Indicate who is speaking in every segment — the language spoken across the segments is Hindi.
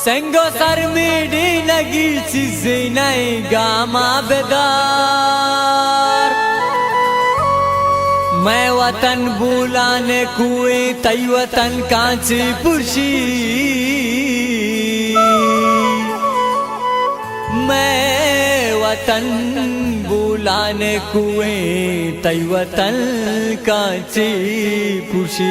Speaker 1: संगो सर मेडी लगी चीजें नए गामा बेदार मैं वतन बुलाने कुएं तई वतन कांची पुशी मैं वतन बुलाने कुएं तई वतन कांची पुशी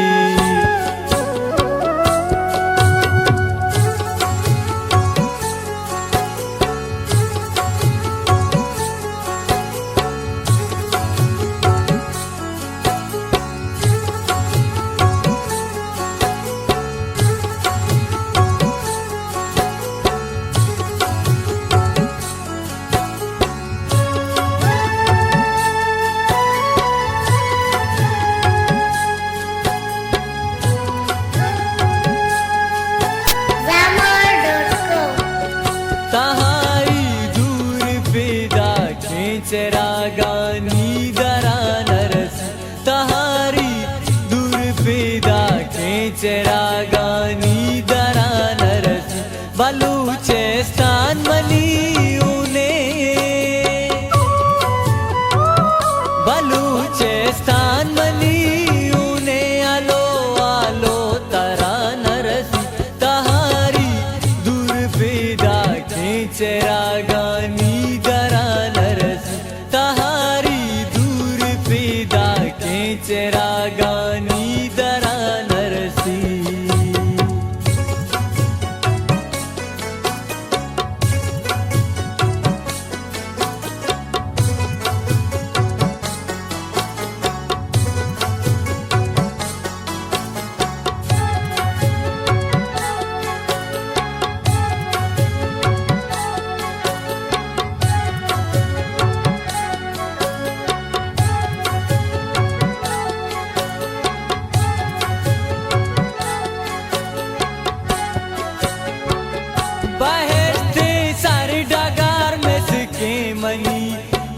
Speaker 1: रागानी दरा नरस तहारी दूर पेदा खेच रागानी दरा नरस बलूचिस्तान मनी बलूचिस्तान मनी आलो आलो तरा नरस तहारी दूर पेदा खेच रागानी दरा नरस तहारी दूर पेदा खेच रागानी दरा नरसी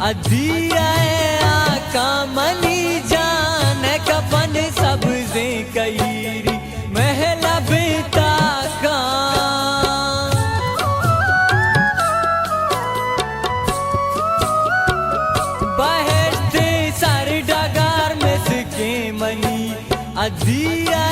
Speaker 1: अधीरा आका मनी जान कपन सबसे कईरी महला बेता का बहते सारे डगार में सके मनी अधीरा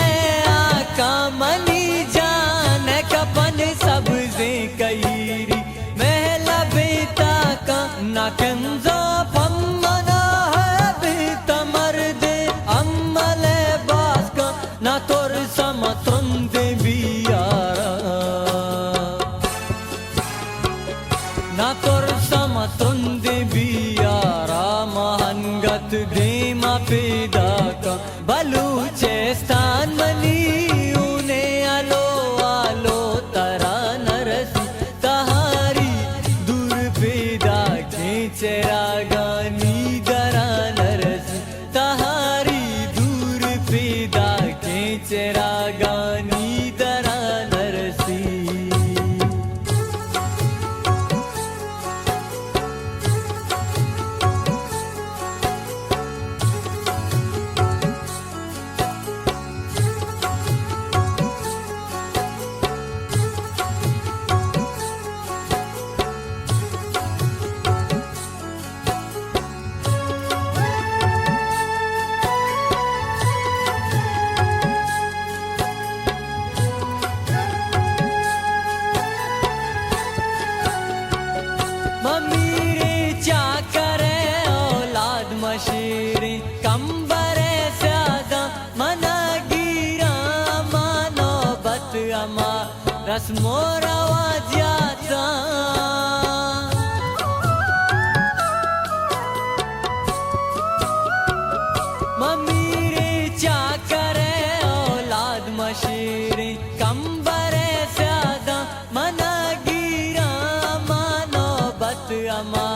Speaker 1: आका मनी जान कपन सबसे कईरी महला बेता का ना कंजा पम्मना है बीत मर्दे अम्मले बास्का ना तोर समतुंदे बियारा ना तोर समतुंदे बियारा महंगत देमा पेदा का बलूचिस्तान मनी उन्हें आलो आलो तरा नरसी तहारी दूर पेदा खेच रागानी दरा नरस तहारी दूर पेदा खेच रागानी दरा नरसी मशीरी कंबरे स्यादा मना गिरा मानो बत अमा रस्मोरा वाज्याता मम्मी रे चा करे औलाद मशीरी कंबरे स्यादा मना गिरा मानो बत अमा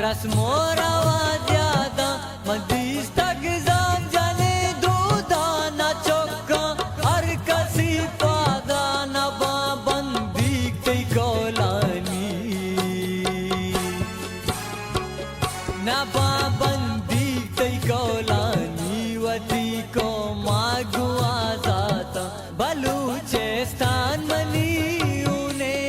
Speaker 1: रस्मोरा वाज्यादा मदीस तक जाम जाने दूधा न चौका हर कसी पादा न बाबंदी कई कोलानी न बाबंदी कई कोलानी वती को मागुआ जाता बलूचिस्तान मनी उन्हें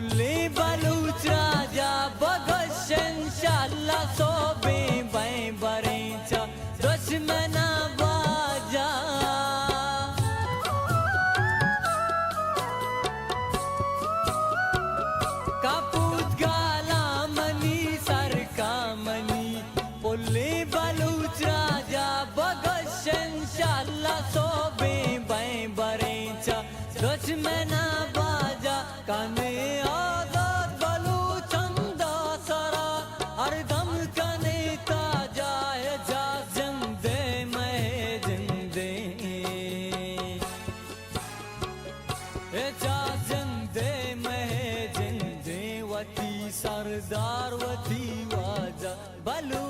Speaker 1: पुल्ले बलूच राजा भगत शंशाला सोबे बै बरेचा दुश्मना बाजा कापूत गाला मनी सरका मनी पुल्ले बलूच राजा भगत शंशाला सोबे बै बरेचा दुश्मना बाजा काने आजाद बलूचंदा सरा हरदम कने ताजा है जा जिंदे में जिंदे जा जिंदे में जिंदे वती सरदार वती वाजा बलू